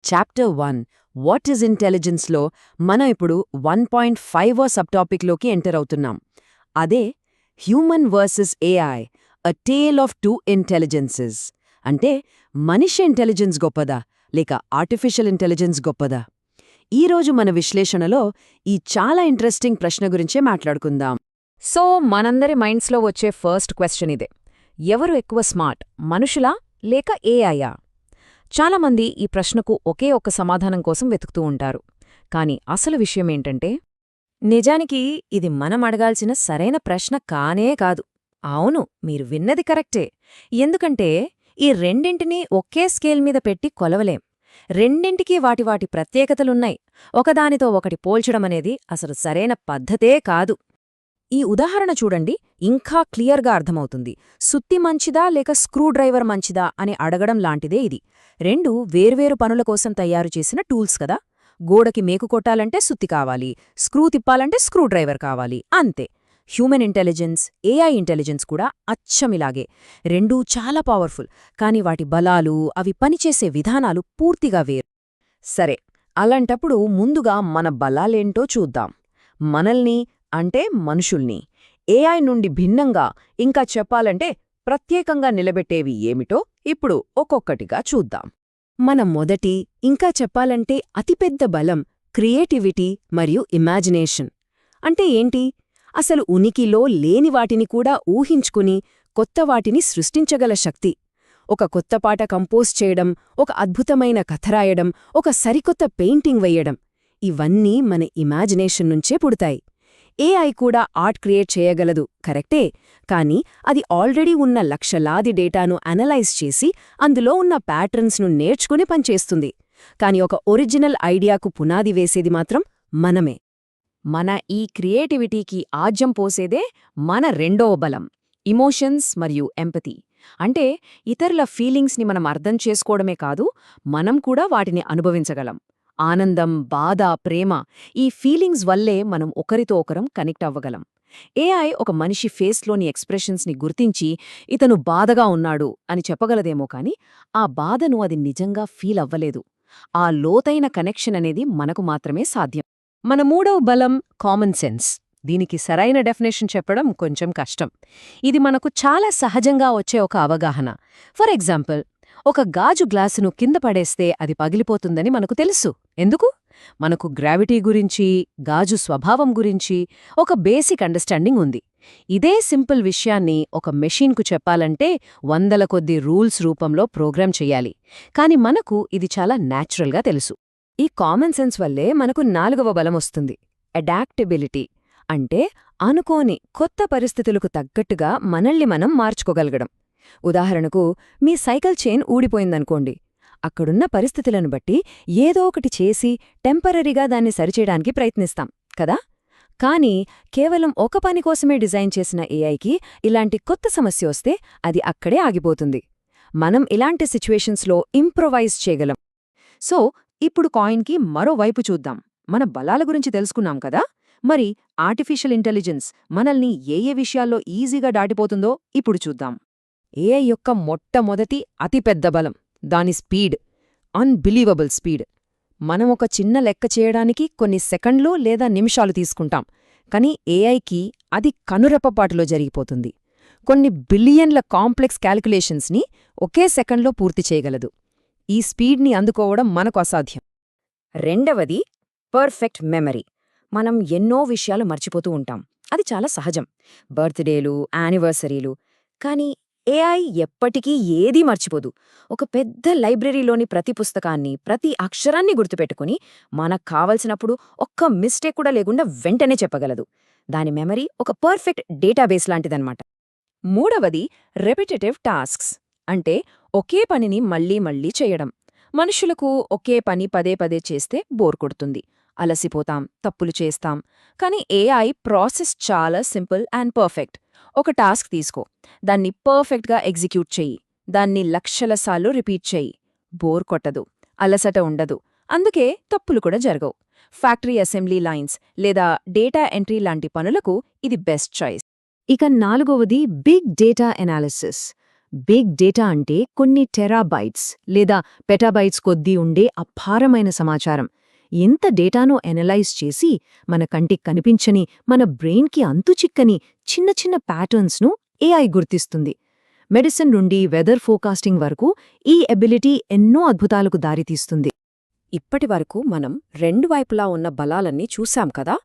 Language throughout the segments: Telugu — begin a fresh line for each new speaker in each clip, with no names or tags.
చాప్టర్ 1 వాట్ ఈజ్ ఇంటెలిజెన్స్లో మనం ఇప్పుడు 1.5 సబ్ టాపిక్లోకి ఎంటర్ అవుతున్నాం. అదే human versus AI a tale of two intelligences. అంటే మనిషి ఇంటెలిజెన్స్ గొప్పదా లేక ఆర్టిఫిషియల్ ఇంటెలిజెన్స్ గొప్పదా? ఈరోజు మన విశ్లేషణలో ఈ చాలా ఇంట్రెస్టింగ్ ప్రశ్న గురించే మాట్లాడుకుందాం.
సో మనందరి మైండ్స్లో వచ్చే ఫస్ట్ క్వశ్చన్ ఇదే: ఎవరు ఎక్కువ స్మార్ట్, మనుషులా లేక ఏఐయా? చాలామంది ఈ ప్రశ్నకు ఒకే ఒక్క సమాధానం కోసం వెతుకుతూ ఉంటారు. కాని అసలు విషయమేంటంటే,
నిజానికి ఇది మనం అడగాల్సిన సరైన ప్రశ్న కానే కాదు. అవును, మీరు విన్నది కరెక్టే. ఎందుకంటే ఈ రెండింటినీ ఒకే స్కేల్ మీద పెట్టి కొలవలేం. రెండింటికీ వాటి వాటి ప్రత్యేకతలున్నాయి. ఒకదానితో ఒకటి పోల్చడమనేది అసలు సరైన పద్ధతే కాదు. ఈ ఉదాహరణ చూడండి, ఇంకా క్లియర్గా అర్థమవుతుంది. సుత్తి మంచిదా లేక స్క్రూ డ్రైవర్ మంచిదా అని అడగడం లాంటిదే ఇది. రెండు వేర్వేరు పనుల కోసం తయారు చేసిన టూల్స్ కదా. గోడకి మేకు కొట్టాలంటే సుత్తి కావాలి, స్క్రూ తిప్పాలంటే స్క్రూ డ్రైవర్ కావాలి, అంతే. హ్యూమన్ ఇంటెలిజెన్స్, ఏఐ ఇంటెలిజెన్స్ కూడా అచ్చమిలాగే. రెండూ చాలా పవర్ఫుల్, కాని వాటి బలాలు, అవి పనిచేసే విధానాలు పూర్తిగా వేరు.
సరే, అలాంటప్పుడు ముందుగా మన బలాలేంటో చూద్దాం. మనల్ని అంటే మనుషుల్ని ఏఐ నుండి భిన్నంగా, ఇంకా చెప్పాలంటే ప్రత్యేకంగా నిలబెట్టేవి ఏమిటో ఇప్పుడు ఒక్కొక్కటిగా చూద్దాం.
మన మొదటి, ఇంకా చెప్పాలంటే అతిపెద్ద బలం క్రియేటివిటీ మరియు ఇమాజినేషన్. అంటే ఏంటి? అసలు ఉనికిలో లేని వాటిని కూడా ఊహించుకుని కొత్త వాటిని సృష్టించగల శక్తి. ఒక కొత్త పాట కంపోజ్ చేయడం, ఒక అద్భుతమైన కథ రాయడం, ఒక సరికొత్త పెయింటింగ్ వెయ్యడం, ఇవన్నీ మన ఇమాజినేషన్ నుంచే పుడతాయి. ఏఐ కూడా ఆర్ట్ క్రియేట్ చేయగలదు, కరెక్టే. కానీ అది ఆల్రెడీ ఉన్న లక్షలాది డేటాను అనలైజ్ చేసి అందులో ఉన్న ప్యాటర్న్స్ను నేర్చుకుని పనిచేస్తుంది. కాని ఒక ఒరిజినల్ ఐడియాకు పునాది వేసేది మాత్రం మనమే.
మన ఈ క్రియేటివిటీకి ఆజ్యం పోసేదే మన రెండవ బలం, ఇమోషన్స్ మరియు ఎంపతి. అంటే ఇతరుల ఫీలింగ్స్ని మనం అర్థం చేసుకోవడమే కాదు, మనం కూడా వాటిని అనుభవించగలం. ఆనందం, బాధ, ప్రేమ, ఈ ఫీలింగ్స్ వల్లే మనం ఒకరితో ఒకరం కనెక్ట్ అవ్వగలం. ఏఐ ఒక మనిషి ఫేస్లోని ఎక్స్ప్రెషన్స్ని గుర్తించి ఇతను బాధగా ఉన్నాడు అని చెప్పగలదేమో కాని ఆ బాధను అది నిజంగా ఫీల్ అవ్వలేదు. ఆ లోతైన కనెక్షన్ అనేది మనకు మాత్రమే సాధ్యం.
మన మూడవ బలం కామన్ సెన్స్. దీనికి సరైన డెఫినేషన్ చెప్పడం కొంచెం కష్టం. ఇది మనకు చాలా సహజంగా వచ్చే ఒక అవగాహన. ఫర్ ఎగ్జాంపుల్, ఒక గాజు గ్లాసును కింద పడేస్తే అది పగిలిపోతుందని మనకు తెలుసు. ఎందుకు? మనకు గ్రావిటీ గురించి, గాజు స్వభావం గురించి ఒక బేసిక్ అండర్స్టాండింగ్ ఉంది. ఇదే సింపుల్ విషయాన్ని ఒక మెషీన్కు చెప్పాలంటే వందల కొద్ది రూల్స్ రూపంలో ప్రోగ్రామ్ చెయ్యాలి. కాని మనకు ఇది చాలా న్యాచురల్గా తెలుసు.
ఈ కామన్ సెన్స్ వల్లే మనకు నాలుగవ బలమొస్తుంది, అడాప్టబిలిటీ. అంటే అనుకోని కొత్త పరిస్థితులకు తగ్గట్టుగా మనల్ని మనం మార్చుకోగలగడం. ఉదాహరణకు, మీ సైకిల్ చైన్ ఊడిపోయిందనుకోండి. అక్కడున్న పరిస్థితులను బట్టి ఏదో ఒకటి చేసి టెంపరరీగా దాన్ని సరిచేయడానికి ప్రయత్నిస్తాం కదా. కానీ కేవలం ఒక పని కోసమే డిజైన్ చేసిన ఏఐకి ఇలాంటి కొత్త సమస్య వస్తే అది అక్కడే ఆగిపోతుంది. మనం ఇలాంటి సిచ్యువేషన్స్లో ఇంప్రొవైజ్ చేయగలం.
సో ఇప్పుడు కాయిన్కి మరో వైపు చూద్దాం. మన బలాల గురించి తెలుసుకున్నాం కదా, మరి ఆర్టిఫిషియల్ ఇంటెలిజెన్స్ మనల్ని ఏ విషయాల్లో ఈజీగా దాటిపోతుందో ఇప్పుడు చూద్దాం.
ఏఐ యొక్క మొట్టమొదటి అతిపెద్ద బలం దాని స్పీడ్. Unbelievable speed. మనం ఒక చిన్న లెక్క చేయడానికి కొన్ని సెకండ్లు లేదా నిమిషాలు తీసుకుంటాం, కాని ఏఐకి అది కనురెప్పపాటులో జరిగిపోతుంది. కొన్ని బిలియన్ల కాంప్లెక్స్ క్యాల్కులేషన్స్ని ఒకే సెకండ్లో పూర్తి చేయగలదు. ఈ స్పీడ్ని అందుకోవడం మనకు అసాధ్యం. రెండవది పర్ఫెక్ట్ మెమరీ. మనం ఎన్నో విషయాలు మర్చిపోతూ ఉంటాం, అది చాలా సహజం. బర్త్డేలు, యానివర్సరీలు. కాని ఏఐ ఎప్పటికీ ఏదీ మర్చిపోదు. ఒక పెద్ద లైబ్రరీలోని ప్రతి పుస్తకాన్ని, ప్రతి అక్షరాన్ని గుర్తుపెట్టుకుని మనకు కావలసినప్పుడు ఒక్క మిస్టేక్ కూడా లేకుండా వెంటనే చెప్పగలదు. దాని మెమరీ ఒక పర్ఫెక్ట్ డేటాబేస్ లాంటిదన్నమాట. మూడవది రెపిటేటివ్ టాస్క్స్. అంటే ఒకే పనిని మళ్లీ మళ్లీ చేయడం. మనుషులకు ఒకే పని పదే పదే చేస్తే బోర్ కొడుతుంది, అలసిపోతాం, తప్పులు చేస్తాం. కాని ఏఐ ప్రాసెస్ చాలా సింపుల్ అండ్ పర్ఫెక్ట్. ఒక టాస్క్ తీసుకో, దాన్ని పర్ఫెక్ట్గా ఎగ్జిక్యూట్ చెయ్యి, దాన్ని లక్షల సార్లు రిపీట్ చెయ్యి. బోర్ కొట్టదు, అలసట ఉండదు, అందుకే తప్పులు కూడా జరగవు. ఫ్యాక్టరీ అసెంబ్లీ లైన్స్ లేదా డేటా ఎంట్రీ లాంటి పనులకు ఇది బెస్ట్ చాయిస్.
ఇక నాలుగవది big data analysis.
Big data అంటే కొన్ని టెరాబైట్స్ లేదా పెటాబైట్స్ కొద్దీ ఉండే అపారమైన సమాచారం. ఇంత డేటాను ఎనలైజ్ చేసి మన కంటికి కనిపించని, మన బ్రెయిన్కి అంతుచిక్కని చిన్న చిన్న ప్యాటర్న్స్ను ఏఐ గుర్తిస్తుంది. మెడిసిన్ నుండి వెదర్ ఫోకాస్టింగ్ వరకు ఈ ఎబిలిటీ ఎన్నో అద్భుతాలకు దారితీస్తుంది.
ఇప్పటివరకు మనం రెండు వైపులా ఉన్న బలాలన్నీ చూశాం కదా.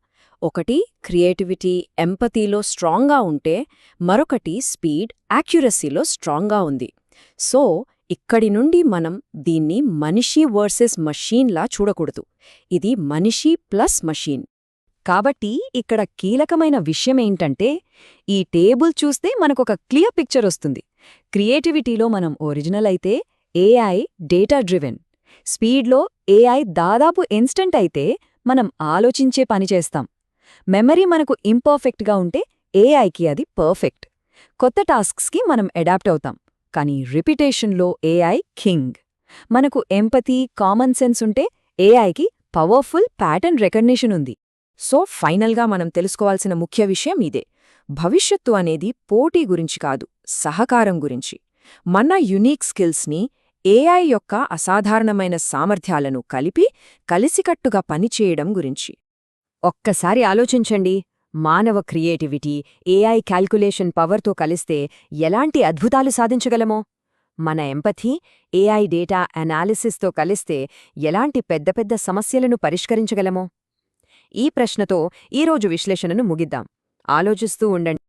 ఒకటి క్రియేటివిటీ, ఎంపతీలో స్ట్రాంగ్గా ఉంటే, మరొకటి స్పీడ్, యాక్యురసీలో స్ట్రాంగ్గా ఉంది. సో ఇక్కడి నుండి మనం దీన్ని మనిషి వర్సెస్ మషీన్లా చూడకూడదు. ఇది మనిషి ప్లస్ మషీన్.
కాబట్టి ఇక్కడ కీలకమైన విషయమేంటంటే, ఈ టేబుల్ చూస్తే మనకొక క్లియర్ పిక్చర్ వస్తుంది. క్రియేటివిటీలో మనం ఒరిజినల్ అయితే ఏఐ డేటా డ్రివెన్. స్పీడ్లో ఏఐ దాదాపు ఇన్స్టంట్ అయితే మనం ఆలోచించే పని చేస్తాం. మెమరీ మనకు ఇంపర్ఫెక్ట్గా ఉంటే ఏఐకి అది పర్ఫెక్ట్. కొత్త టాస్క్స్కి మనం అడాప్ట్ అవుతాం. కానీ రిపిటేషన్లో ఏఐ కింగ్. మనకు ఎంపతీ, కామన్ సెన్స్ ఉంటే ఏఐకి పవర్ఫుల్ ప్యాటర్న్ రికగ్నిషన్ ఉంది. సో ఫైనల్గా మనం తెలుసుకోవాల్సిన ముఖ్య విషయం ఇదే. భవిష్యత్తు అనేది పోటీ గురించి కాదు, సహకారం గురించి. మన యునీక్ స్కిల్స్ని ఏఐ యొక్క అసాధారణమైన సామర్థ్యాలను కలిపి కలిసికట్టుగా పనిచేయడం గురించి. ఒక్కసారి ఆలోచించండి. మానవ క్రియేటివిటీ ఏఐ క్యాల్కులేషన్ పవర్తో కలిస్తే ఎలాంటి అద్భుతాలు సాధించగలమో, మన ఎంపథీ ఏఐ డేటా అనాలిసిస్తో కలిస్తే ఎలాంటి పెద్ద పెద్ద సమస్యలను పరిష్కరించగలమో. ఈ ప్రశ్నతో ఈరోజు విశ్లేషణను ముగిద్దాం. ఆలోచిస్తూ ఉండండి.